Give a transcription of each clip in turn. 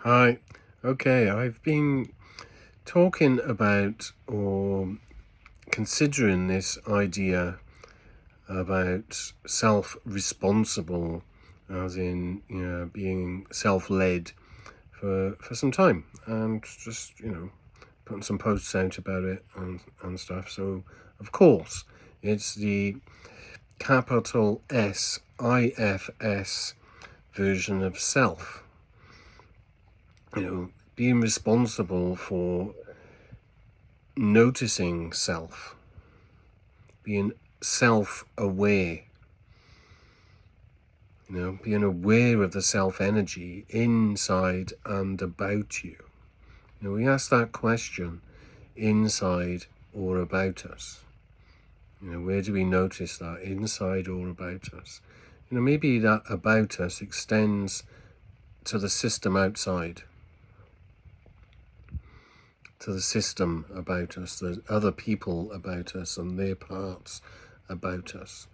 Hi. Okay, I've been talking about or considering this idea about self-responsible, as in, being self-led for some time, and just, putting some posts out about it and stuff. So, of course, it's the capital S IFS version of self. Being responsible for noticing self, being self-aware, being aware of the self-energy inside and about you. We ask that question, inside or about us. Where do we notice that, inside or about us? Maybe that about us extends to the system outside, to the system about us, the other people about us and their parts about us,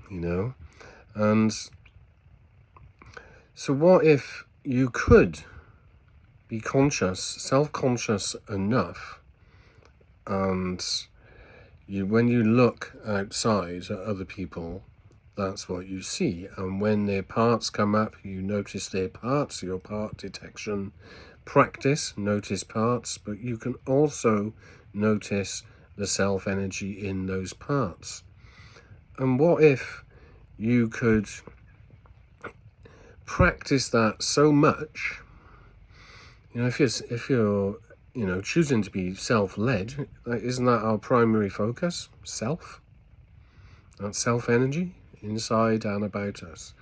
And so what if you could be conscious, self-conscious enough, and when you look outside at other people, that's what you see. And when their parts come up, you notice their parts, your part detection practice, notice parts, but you can also notice the self-energy in those parts. And what if you could practice that so much, if you're choosing to be self-led, isn't that our primary focus? That self-energy inside and about us.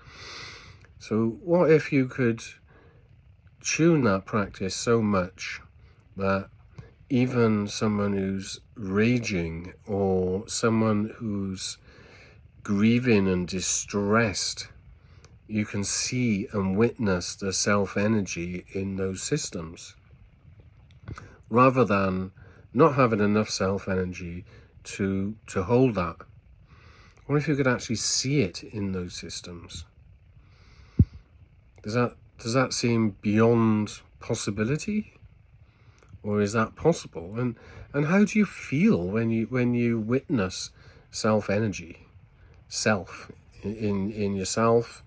So what if you could tune that practice so much that even someone who's raging or someone who's grieving and distressed, you can see and witness the self-energy in those systems, rather than not having enough self-energy to hold that. What if you could actually see it in those systems? Does that seem beyond possibility, or is that possible? And how do you feel when you witness self-energy, self in yourself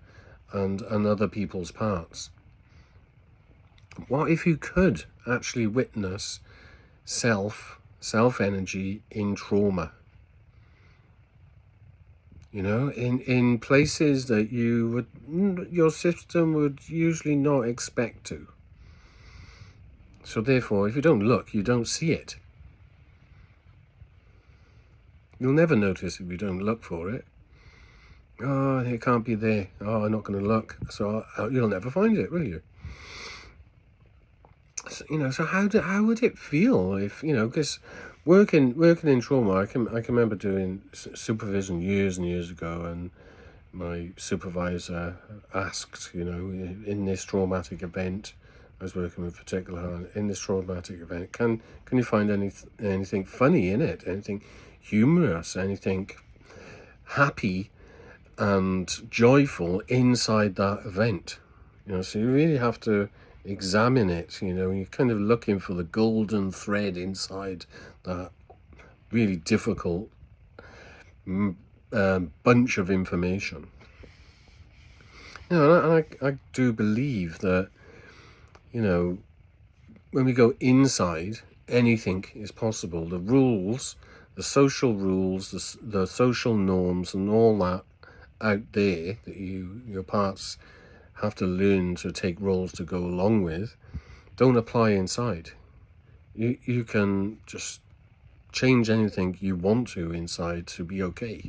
and other people's parts? What if you could actually witness self-energy in trauma? In places that your system would usually not expect to. So therefore, if you don't look, you don't see it. You'll never notice if you don't look for it. Oh, it can't be there. Oh, I'm not going to look. So you'll never find it, will you? So how would it feel if, because working in trauma, I can remember doing supervision years and years ago, and my supervisor asked, in this traumatic event, I was working with in this traumatic event, can you find anything funny in it, anything humorous, anything happy and joyful inside that event? So you really have to examine it. You're kind of looking for the golden thread inside that really difficult bunch of information. And I do believe that, when we go inside, anything is possible. The rules, the social rules, the social norms and all that out there that your parts have to learn to take roles to go along with, don't apply inside. You can just change anything you want to inside to be okay.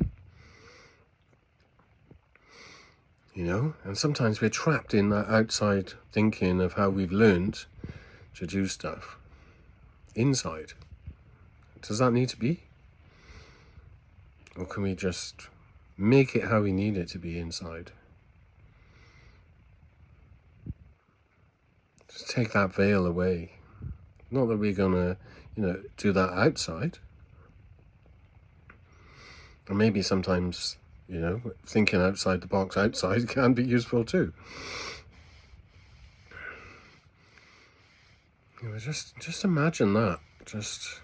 And sometimes we're trapped in that outside thinking of how we've learned to do stuff inside. Does that need to be? Or can we just make it how we need it to be inside? Just take that veil away. Not that we're gonna, do that outside. And maybe sometimes, thinking outside the box outside can be useful too. Just imagine that. Just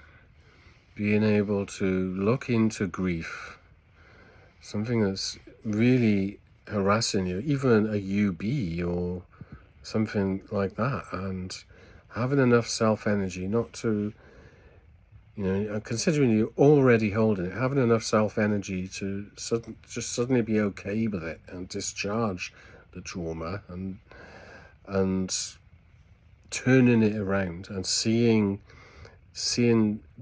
being able to look into grief, something that's really harassing you, even a UB or something like that, and having enough self-energy not to, considering you're already holding it, having enough self-energy to just suddenly be okay with it and discharge the trauma and turning it around and seeing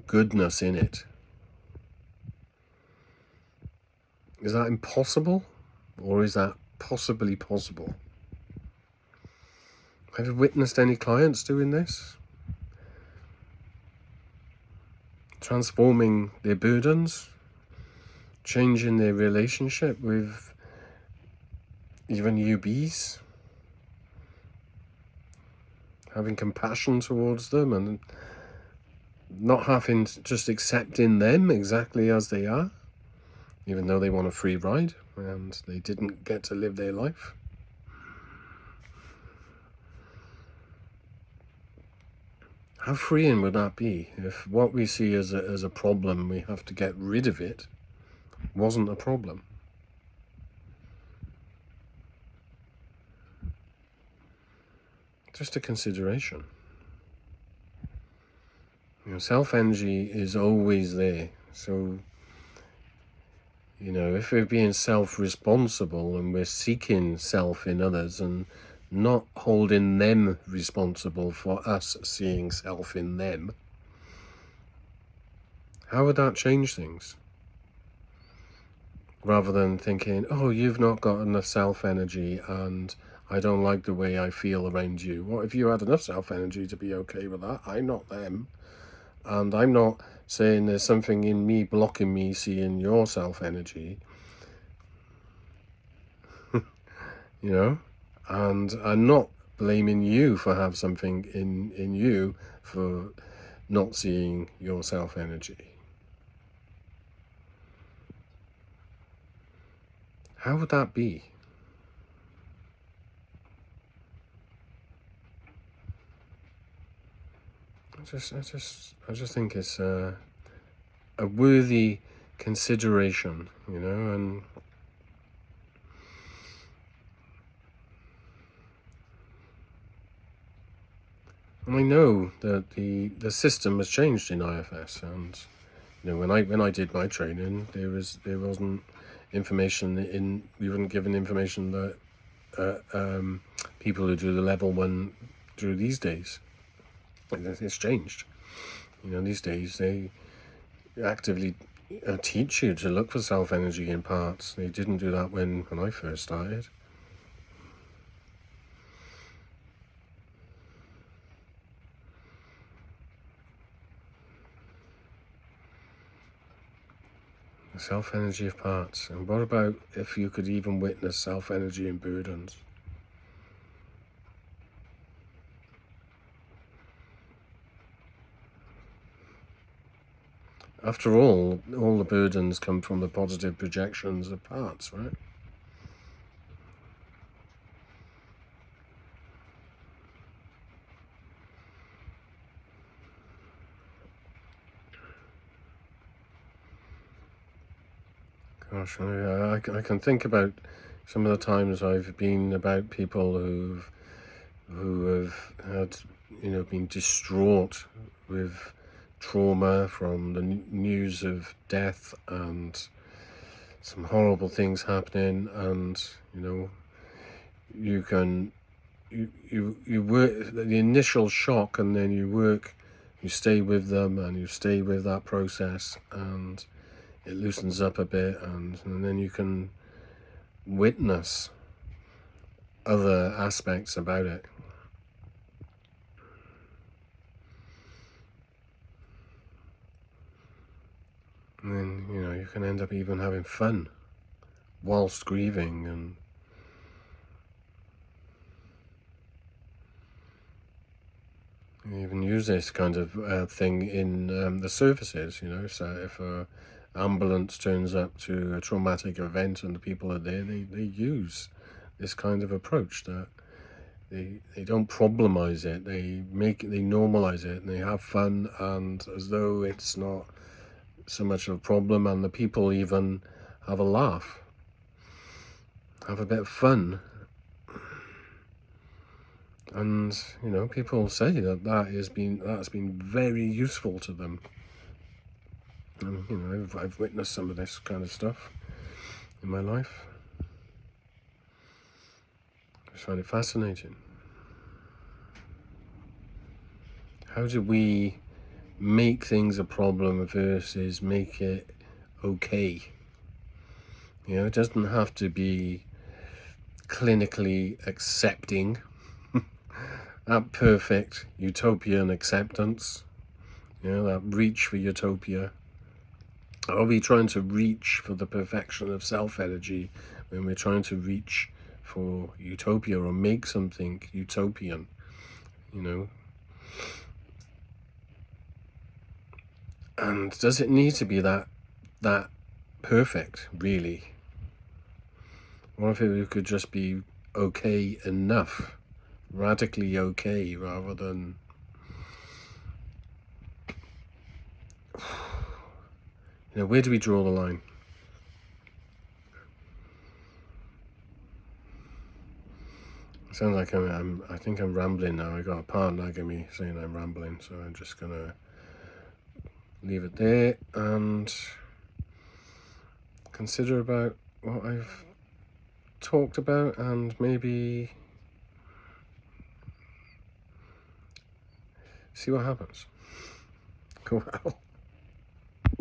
goodness in it. Is that impossible, or is that possibly possible? Have you witnessed any clients doing this? Transforming their burdens, changing their relationship with even UBs, having compassion towards them and not having, just accepting them exactly as they are, even though they want a free ride and they didn't get to live their life. How freeing would that be if what we see as a problem, we have to get rid of it, wasn't a problem? Just a consideration. Self-energy is always there. So, if we're being self-responsible and we're seeking self in others and not holding them responsible for us seeing self in them, how would that change things? Rather than thinking, oh, you've not got enough self-energy and I don't like the way I feel around you. What if you had enough self-energy to be okay with that? I'm not them. And I'm not saying there's something in me blocking me seeing your self-energy. And I'm not blaming you for have something in you for not seeing your self-energy. How would that be? I just think it's a worthy consideration, and I know that the system has changed in IFS, and when I did my training, there wasn't information we weren't given information that people who do the level 1 do these days. It's changed. These days they actively teach you to look for self-energy in parts. They didn't do that when I first started. The self-energy of parts. And what about if you could even witness self-energy in burdens? After all the burdens come from the positive projections of parts, right? Gosh, I can think about some of the times I've been about people who have had, been distraught with trauma from the news of death and some horrible things happening, and you work the initial shock, and then you stay with them and you stay with that process, and it loosens up a bit, and then you can witness other aspects about it. And then, you can end up even having fun whilst grieving, and you even use this kind of thing in the services, so if a ambulance turns up to a traumatic event and the people are there, they use this kind of approach that They don't problemize it. They normalize it, and they have fun, and as though it's not so much of a problem, and the people even have a laugh, have a bit of fun. And people say that's been very useful to them. And I've witnessed some of this kind of stuff in my life. I just find it fascinating. How do we make things a problem versus make it okay? It doesn't have to be clinically accepting, that perfect utopian acceptance, that reach for utopia. Are we trying to reach for the perfection of self-energy when we're trying to reach for utopia or make something utopian? And does it need to be that perfect, really? What if it could just be okay enough, radically okay, rather than where do we draw the line? It sounds like I think I'm rambling now. I got a partner nagging me saying I'm rambling, so I'm just gonna leave it there and consider about what I've talked about, and maybe see what happens. Well,